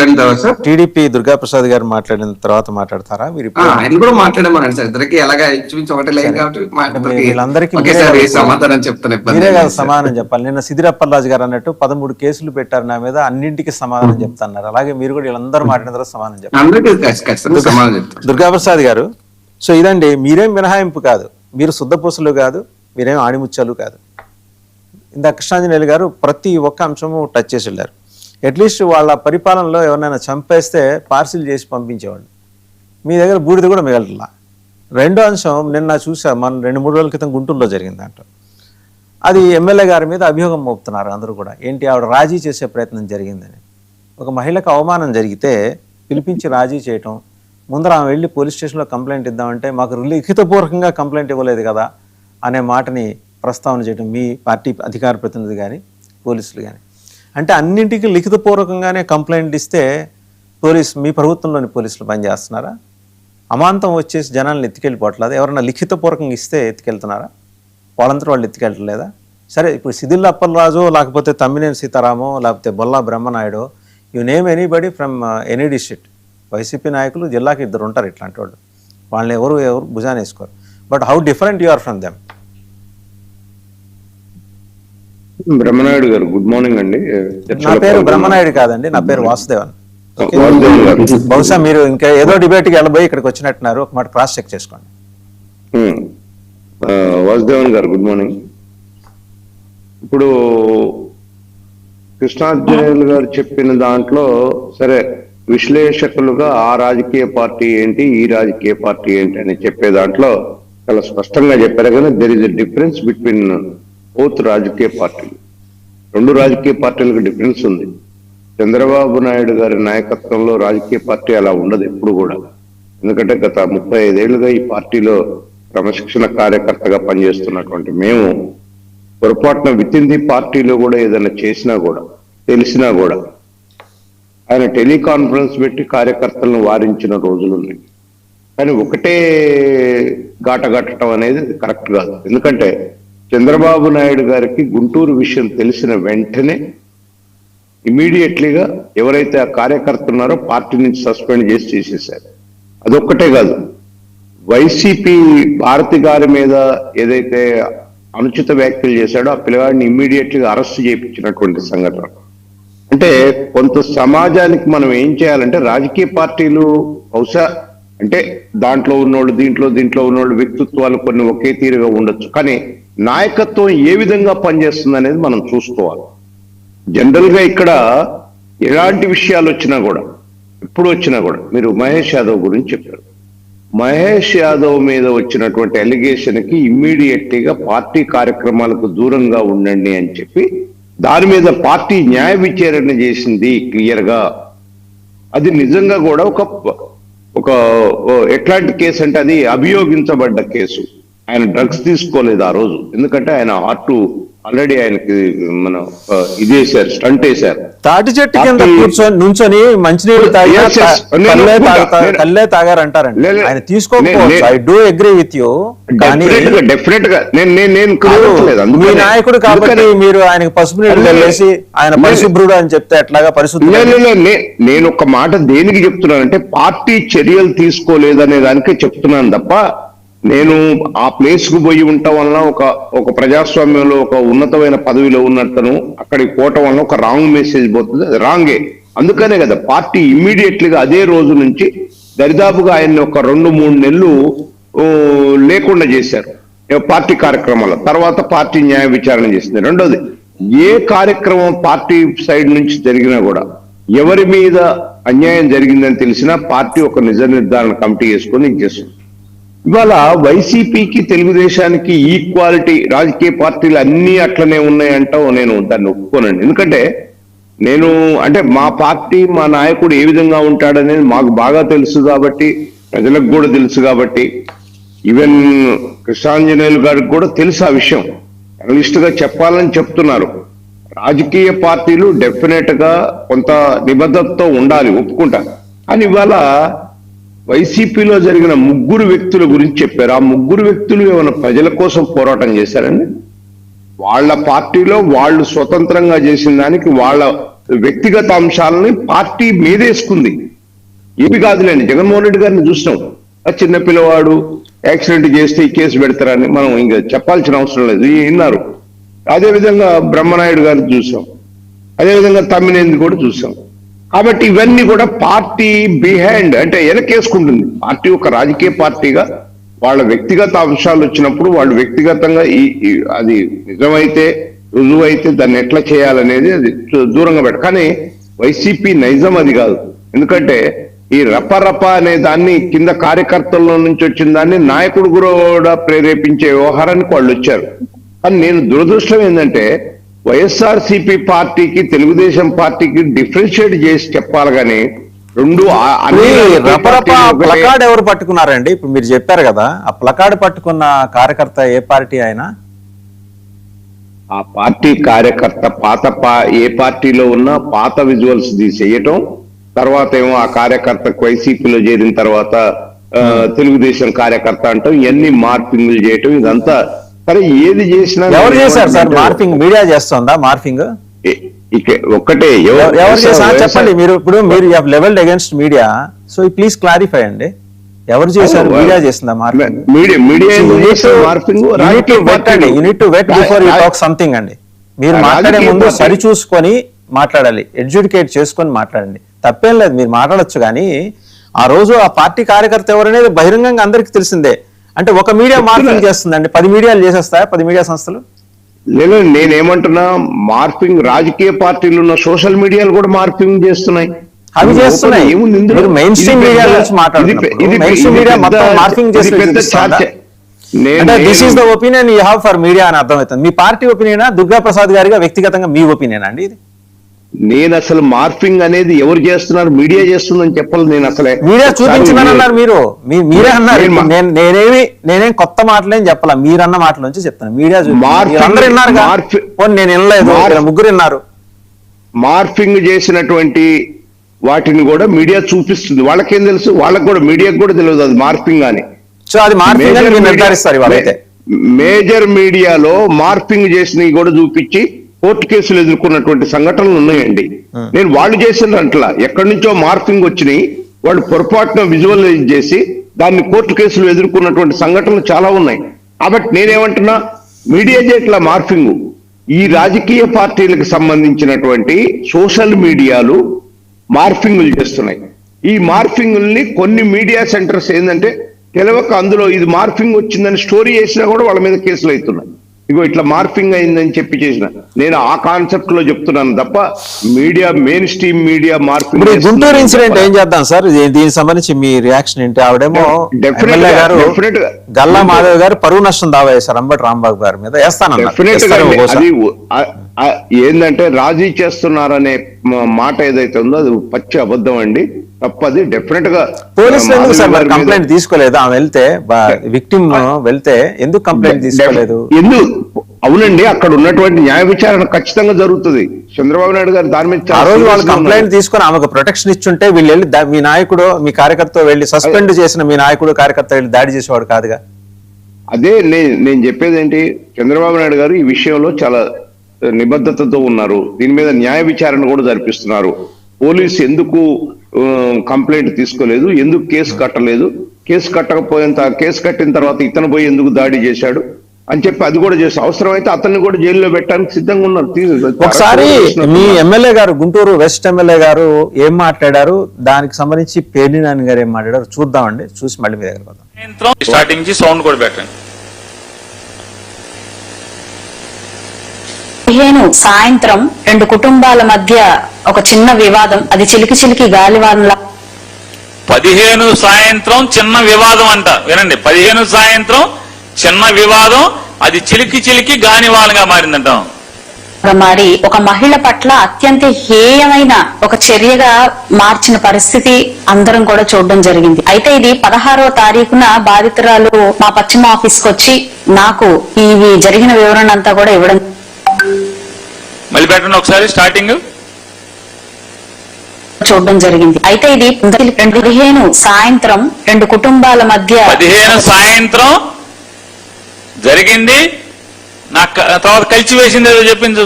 మాట్లాడిన తర్వాత sir TDP Durgaprasad గారు మాట్లాడిన తర్వాత మాట్లాడతారా మీరు? ఆయన కూడా మాట్లాడమన్నాడు సార్. ఇద్దరికి ఎలాగా చూపించి ఒకటి లైన్ కాబట్టి వీళ్ళందరికీ ఒకేసారి సమాధానం చెప్తాను. మీరే కదా సమాధానం చెప్పాలి. నిన్న సిద్దిరప్పలరాజు గారు అన్నట్టు 13 కేసులు పెట్టారు నా మీద, అన్నింటికి సమాధానం చెప్తున్నారు. అలాగే మీరు కూడా వీళ్ళందరూ మాట్లాడిన తర్వాత సమాధానం చెప్పాలి. అందరికీ ఖచ్చితంగా సమాధానం చెప్తాను. దుర్గాప్రసాద్ గారు, సో ఇదండి, మీరేం మినహాయింపు కాదు, మీరు శుద్ధపూసలు కాదు, మీరేం ఆణిముత్యాలు కాదు. ఇందా కృష్ణాంజనేయులు గారు ప్రతి ఒక్క అంశము టచ్ చేసి వెళ్ళారు. అట్లీస్ట్ వాళ్ళ పరిపాలనలో ఎవరైనా చంపేస్తే పార్సిల్ చేసి పంపించేవాళ్ళు, మీ దగ్గర బూడిద కూడా మిగలట్లా. రెండో అంశం నిన్న చూసా, మన 2-3 రోజుల క్రితం గుంటూరులో జరిగిందంట. అది ఎమ్మెల్యే గారి మీద అభియోగం మోపుతున్నారు అందరూ కూడా. ఏంటి, ఆవిడ రాజీ చేసే ప్రయత్నం జరిగిందని. ఒక మహిళకు అవమానం జరిగితే పిలిపించి రాజీ చేయటం, ముందర ఆమె వెళ్ళి పోలీస్ స్టేషన్లో కంప్లైంట్ ఇద్దామంటే మాకు లిఖితపూర్వకంగా కంప్లైంట్ ఇవ్వలేదు కదా అనే మాటని ప్రస్తావన చేయడం మీ పార్టీ అధికార ప్రతినిధి కానీ పోలీసులు కానీ. అంటే అన్నింటికి లిఖితపూర్వకంగానే కంప్లైంట్ ఇస్తే మీ ప్రభుత్వంలోని పోలీసులు పనిచేస్తున్నారా? అమాంతం వచ్చేసి జనాలను ఎత్తుకెళ్ళిపోవట్లేదు. ఎవరైనా లిఖితపూర్వకంగా ఇస్తే ఎత్తుకెళ్తున్నారా? వాళ్ళంతా వాళ్ళు ఎత్తుకెళ్ళట్లేదా? సరే, ఇప్పుడు సిద్దిల్లప్పలరాజు, లేకపోతే తమ్మినేని సీతారామో, లేకపోతే Bolla Brahmanaidu, you name anybody from any district, YCP నాయకులు జిల్లాకి 2 ఉంటారు ఇట్లాంటి వాళ్ళు, వాళ్ళని ఎవరు భుజాన్ని వేసుకోరు. But how different you are from them? Brahmanayudu గారు, గుడ్ మార్నింగ్ అండి. నా పేరు బ్రహ్మనాయుడు కాదండి, నా పేరు వాసుదేవన్. బహుశా మీరు ఇంకా ఏదో డిబేట్కి వెళ్ళబోయి ఇక్కడికి వచ్చినట్టున్నారు, ఒక మాట క్రాస్ చెక్ చేసుకోండి. వాసుదేవన్ గారు, గుడ్ మార్నింగ్. ఇప్పుడు కృష్ణాంజనేయులు గారు చెప్పిన దాంట్లో సరే, విశ్లేషకులుగా ఆ రాజకీయ పార్టీ ఏంటి, ఈ రాజకీయ పార్టీ ఏంటి అని చెప్పే దాంట్లో చాలా స్పష్టంగా చెప్పారు. కానీ there is a difference between both రాజకీయ పార్టీలు. 2 రాజకీయ పార్టీలకు డిఫరెన్స్ ఉంది. చంద్రబాబు నాయుడు గారి నాయకత్వంలో రాజకీయ పార్టీ అలా ఉండదు ఎప్పుడు కూడా. ఎందుకంటే గత 35 ఏళ్లుగా ఈ పార్టీలో క్రమశిక్షణ కార్యకర్తగా పనిచేస్తున్నటువంటి మేము పొరపాటున విత్ ఇన్ ది పార్టీలో కూడా ఏదైనా చేసినా కూడా, తెలిసినా కూడా ఆయన టెలికాన్ఫరెన్స్ పెట్టి కార్యకర్తలను వారించిన రోజులు ఉన్నాయి. కానీ ఒకటే గాటగట్టడం అనేది కరెక్ట్ కాదు. ఎందుకంటే చంద్రబాబు నాయుడు గారికి గుంటూరు విషయం తెలిసిన వెంటనే ఇమీడియట్లీగా ఎవరైతే ఆ కార్యకర్త ఉన్నారో పార్టీ నుంచి సస్పెండ్ చేసి చేసేసారు. అదొక్కటే కాదు, వైసీపీ భారతి గారి మీద ఏదైతే అనుచిత వ్యాఖ్యలు చేశాడో ఆ పిల్లగాడిని ఇమ్మీడియట్లీగా అరెస్ట్ చేయించినటువంటి సంఘటన. అంటే కొంత సమాజానికి మనం ఏం చేయాలంటే, రాజకీయ పార్టీలు బహుశా అంటే దాంట్లో ఉన్నోళ్ళు దీంట్లో ఉన్నోళ్ళు వ్యక్తిత్వాలు కొన్ని ఒకే తీరుగా ఉండొచ్చు, కానీ నాయకత్వం ఏ విధంగా పనిచేస్తుంది అనేది మనం చూసుకోవాలి. జనరల్ గా ఇక్కడ ఎలాంటి విషయాలు వచ్చినా కూడా, ఎప్పుడు వచ్చినా కూడా, మీరు మహేష్ యాదవ్ గురించి చెప్పారు. మహేష్ యాదవ్ మీద వచ్చినటువంటి అలిగేషన్ కి ఇమ్మీడియట్లీగా పార్టీ కార్యక్రమాలకు దూరంగా ఉండండి అని చెప్పి దాని మీద పార్టీ న్యాయ విచారణ చేసింది క్లియర్ గా. అది నిజంగా కూడా ఒక ఎట్లాంటి కేసు అంటే అది అభియోగించబడ్డ కేసు. ఆయన డ్రగ్స్ తీసుకోలేదు ఆ రోజు, ఎందుకంటే ఆయన హార్ట్ ఆల్రెడీ ఆయనకి మన ఇదేసారు, స్టంట్ వేశారు. తాటి చెట్టు కింద కూర్చొని నుంచొని మంచినీళ్ళు కల్లే తాగారంటారండి. ఆయన తీసుకోకపోవచ్చు, I do agree with you. Definite గా మీ నాయకుడు కాబట్టి మీరు ఆయనకు పసుపు నీళ్ళు వెళ్ళేసి ఆయన పరిశుభ్రుడు అని చెప్తే ఎట్లాగా పరిశుభ్రుడు? నేను ఒక మాట దేనికి చెప్తున్నానంటే, పార్టీ చర్యలు తీసుకోలేదనే దానికే చెప్తున్నాను తప్ప, నేను ఆ ప్లేస్ కు పోయి ఉండటం వలన ఒక ప్రజాస్వామ్యంలో ఒక ఉన్నతమైన పదవిలో ఉన్నతను అక్కడికి పోవటం వలన ఒక రాంగ్ మెసేజ్ పోతుంది, అది రాంగే. అందుకనే కదా పార్టీ ఇమ్మీడియట్లీగా అదే రోజు నుంచి దరిదాపుగా ఆయన్ని ఒక 2-3 నెలలు లేకుండా చేశారు పార్టీ కార్యక్రమాల. తర్వాత పార్టీ న్యాయ విచారణ చేసింది. రెండోది, ఏ కార్యక్రమం పార్టీ సైడ్ నుంచి జరిగినా కూడా ఎవరి మీద అన్యాయం జరిగిందని తెలిసినా పార్టీ ఒక నిజ నిర్ధారణ కమిటీ వేసుకొని చేస్తుంది. ఇవాళ వైసీపీకి తెలుగుదేశానికి ఈక్వాలిటీ, రాజకీయ పార్టీలు అన్నీ అట్లనే ఉన్నాయంటావు, నేను దాన్ని ఒప్పుకోనండి. ఎందుకంటే నేను అంటే మా పార్టీ, మా నాయకుడు ఏ విధంగా ఉంటాడనేది మాకు బాగా తెలుసు కాబట్టి, ప్రజలకు కూడా తెలుసు కాబట్టి, ఈవెన్ కృష్ణాంజనేయులు గారికి కూడా తెలుసు ఆ విషయం. అనలిస్ట్ గా చెప్పాలని చెప్తున్నారు. రాజకీయ పార్టీలు డెఫినెట్ గా కొంత నిబద్ధతతో ఉండాలి, ఒప్పుకుంటా. కానీ ఇవాళ వైసీపీలో జరిగిన 3 వ్యక్తుల గురించి చెప్పారు. ఆ 3 వ్యక్తులు ఏమైనా ప్రజల కోసం పోరాటం చేశారండి? వాళ్ళ పార్టీలో వాళ్ళు స్వతంత్రంగా చేసిన దానికి వాళ్ళ వ్యక్తిగత అంశాలని పార్టీ మీదేసుకుంది. ఏమి కాదులేండి, జగన్మోహన్ రెడ్డి గారిని చూసినాం. ఆ చిన్న పిల్లవాడు యాక్సిడెంట్ చేస్తే ఈ కేసు పెడతారని మనం ఇంకా చెప్పాల్సిన అవసరం లేదు, విన్నారు. అదేవిధంగా బ్రహ్మనాయుడు గారిని చూసాం, అదేవిధంగా తమ్మినేని కూడా చూసాం. కాబట్టి ఇవన్నీ కూడా పార్టీ బిహైండ్ అంటే వెనకేసుకుంటుంది. పార్టీ ఒక రాజకీయ పార్టీగా వాళ్ళ వ్యక్తిగత అంశాలు వచ్చినప్పుడు వాళ్ళు వ్యక్తిగతంగా అది నిజమైతే రుజువైతే దాన్ని ఎట్లా చేయాలనేది అది దూరంగా పెట్ట. కానీ వైసీపీ నైజం అది కాదు. ఎందుకంటే ఈ రపరప అనే దాన్ని కింద కార్యకర్తల నుంచి వచ్చిన దాన్ని నాయకుడు కూడా ప్రేరేపించే వ్యవహారానికి వాళ్ళు వచ్చారు. కానీ నేను దురదృష్టం ఏంటంటే వైఎస్ఆర్సీపీ పార్టీకి తెలుగుదేశం పార్టీకి డిఫరెన్షియేట్ చేసి చెప్పాలి కానీ రెండు ప్లకార్డ్ ఎవరు పట్టుకున్నారండి? ఇప్పుడు మీరు చెప్పారు కదా, ఆ ప్లకార్డ్ పట్టుకున్న కార్యకర్త ఏ పార్టీ అయినా? ఆ పార్టీ కార్యకర్త ఏ పార్టీలో ఉన్నా పాత విజువల్స్ తీసేయటం, తర్వాత ఏమో ఆ కార్యకర్తకు వైసీపీలో చేరిన తర్వాత తెలుగుదేశం కార్యకర్త అంటాం, ఇవన్నీ మార్పింగ్లు చేయటం, ఇదంతా సరే. ఏది చేసినా ఎవరు చేశారు సార్ మార్ఫింగ్? మీడియా చేస్తుందా మార్ఫింగ్? ఒక్కటే ఎవరు చేశారు చెప్పండి. మీరు ఇప్పుడు మీరు levelled against media, so please clarify అండి. ఎవరు చేశారు? మీడియా చేసిందా మార్ఫింగ్? సంథింగ్ అండి. మీరు మాట్లాడే ముందు సరి చూసుకొని మాట్లాడాలి, ఎడ్యుకేట్ చేసుకొని మాట్లాడండి. తప్పేం లేదు, మీరు మాట్లాడొచ్చు. కానీ ఆ రోజు ఆ పార్టీ కార్యకర్త ఎవరనేది బహిరంగంగా అందరికీ తెలిసిందే. అంటే ఒక మీడియా మార్ఫింగ్ చేస్తుందండి, 10 మీడియాలు చేసేస్తాయా? 10 మీడియా సంస్థలు? లేదు, నేనేమంటున్నా, మార్ఫింగ్ రాజకీయ పార్టీలు ఉన్న సోషల్ మీడియాలు కూడా మార్ఫింగ్ చేస్తున్నాయి. అవి చేస్తున్నాయి. మీరు మెయిన్ స్ట్రీమ్ మీడియా గురించి మాట్లాడుతున్నారు. మెయిన్ స్ట్రీమ్ మీడియా మొత్తం మార్ఫింగ్ చేసి this is the opinion you have for media అని అర్థమవుతుంది. మీ పార్టీ ఒపీనియనా, దుర్గా ప్రసాద్ గారిగా వ్యక్తిగతంగా మీ ఒపీనియన్ అండి ఇది? నేను అసలు మార్ఫింగ్ అనేది ఎవరు చేస్తున్నారు, మీడియా చేస్తుందని చెప్పాలి. నేను అసలే మీడియా చూపించిందని అన్నారు, మీరే అన్నారు. నేనేం కొత్త మాటలేం చెప్పాల, మీరన్న మాటల నుంచి చెప్తాను. మీడియా అందరూ విన్నారు, నేను వినలేదు, ముగ్గురు విన్నారు. మార్ఫింగ్ చేసినటువంటి వాటిని కూడా మీడియా చూపిస్తుంది. వాళ్ళకేం తెలుసు? వాళ్ళకి కూడా, మీడియాకు కూడా తెలియదు అది మార్ఫింగ్ అని. సో అది మార్ఫింగ్ అని నిర్ధారిస్తారు వాళ్ళైతే. మేజర్ మీడియాలో మార్ఫింగ్ చేసినవి కూడా చూపించి కోర్టు కేసులు ఎదుర్కొన్నటువంటి సంఘటనలు ఉన్నాయండి. నేను వాళ్ళు చేసిన అంటలా, ఎక్కడి నుంచో మార్ఫింగ్ వచ్చినాయి, వాళ్ళు పొరపాటున విజువలైజ్ చేసి దాన్ని కోర్టు కేసులు ఎదుర్కొన్నటువంటి సంఘటనలు చాలా ఉన్నాయి. కాబట్టి నేనేమంటున్నా, మీడియా చేయట్లా మార్ఫింగ్, ఈ రాజకీయ పార్టీలకు సంబంధించినటువంటి సోషల్ మీడియాలు మార్ఫింగ్లు చేస్తున్నాయి. ఈ మార్ఫింగ్ని కొన్ని మీడియా సెంటర్స్ ఏంటంటే తెలవక అందులో ఇది మార్ఫింగ్ వచ్చిందని స్టోరీ చేసినా కూడా వాళ్ళ మీద కేసులు అవుతున్నాయి. ఇగో ఇట్లా మార్ఫింగ్ అయిందని చెప్పి చేసిన, నేను ఆ కాన్సెప్ట్ లో చెప్తున్నాను తప్ప media main stream media morphing. Guntur incident ఏం చేద్దాం సార్, దీనికి సంబంధించి మీ రియాక్షన్ ఏంటి? ఆవిడేమో గల్లా మాధవ్ గారు పరువు నష్టం దావా వేశారు అంబటి రాంబాబు గారి మీద. అది ఏంటంటే రాజీ చేస్తున్నారనే మాట ఏదైతే ఉందో అది పచ్చి అబద్ధం అండి, తప్పది. డెఫినెట్ గా పోలీసులు కంప్లైంట్ తీసుకోలేదు. ఆమె వెళ్తే విక్టిమ్ వెళ్తే ఎందుకు కంప్లైంట్ తీసుకోలేదు? ఎందుకు? అవునండి, అక్కడ ఉన్నటువంటి న్యాయ విచారణ ఖచ్చితంగా జరుగుతుంది. చంద్రబాబు నాయుడు గారు దాని మీద ఆ రోజు వాళ్ళు కంప్లైంట్ తీసుకొని ఆమెకు ప్రొటెక్షన్ ఇచ్చుంటే వీళ్ళు వెళ్ళి మీ నాయకుడు మీ కార్యకర్త వెళ్ళి సస్పెండ్ చేసిన మీ నాయకుడు కార్యకర్త వెళ్ళి దాడి చేసేవాడు కాదుగా. అదే నేను చెప్పేది ఏంటి, చంద్రబాబు నాయుడు గారు ఈ విషయంలో చాలా నిబద్ధతతో ఉన్నారు. దీని మీద న్యాయ విచారణ కూడా జరిపిస్తున్నారు. పోలీసు ఎందుకు కంప్లైంట్ తీసుకోలేదు, ఎందుకు కేసు కట్టలేదు, కేసు కట్టిన తర్వాత ఇతను పోయి ఎందుకు దాడి చేశాడు అని చెప్పి అది కూడా చేసి అవసరమైతే అతన్ని కూడా జైల్లో పెట్టడానికి సిద్ధంగా ఉన్నారు. ఒకసారి మీ ఎమ్మెల్యే గారు, గుంటూరు వెస్ట్ ఎమ్మెల్యే గారు ఏం మాట్లాడారు, దానికి సంబంధించి పేర్ని నాని గారు ఏం మాట్లాడారు చూద్దామండి. చూసి మళ్ళీ మీ దగ్గర పోదాం. స్టార్టింగ్ నుంచి సౌండ్ కూడా పెట్టండి. 15 సాయంత్రం 2 కుటుంబాల మధ్య ఒక చిన్న వివాదం, అది చిలికి చిలికి గాలివానలా. 15 సాయంత్రం చిన్న వివాదం అంట, వినండి. 15 సాయంత్రం చిన్న వివాదం, అది చిలికి చిలికి గానివానగా మారిందంట. మారి ఒక మహిళ పట్ల అత్యంత హేయమైన ఒక చర్యగా మార్చిన పరిస్థితి అందరం కూడా చూడడం జరిగింది. అయితే ఇది 16వ తారీఖున బాధితురాలు మా పశ్చిమ ఆఫీస్కి వచ్చి నాకు ఇవి జరిగిన వివరణ అంతా కూడా ఇవ్వడం. మళ్ళీ పెట్టండి ఒకసారి స్టార్టింగ్. చూడడం జరిగింది. అయితే ఇది 15 సాయంత్రం 2 కుటుంబాల మధ్య 15 సాయంత్రం జరిగింది. నాకు తర్వాత కలిసి వేసింది ఏదో చెప్పింది.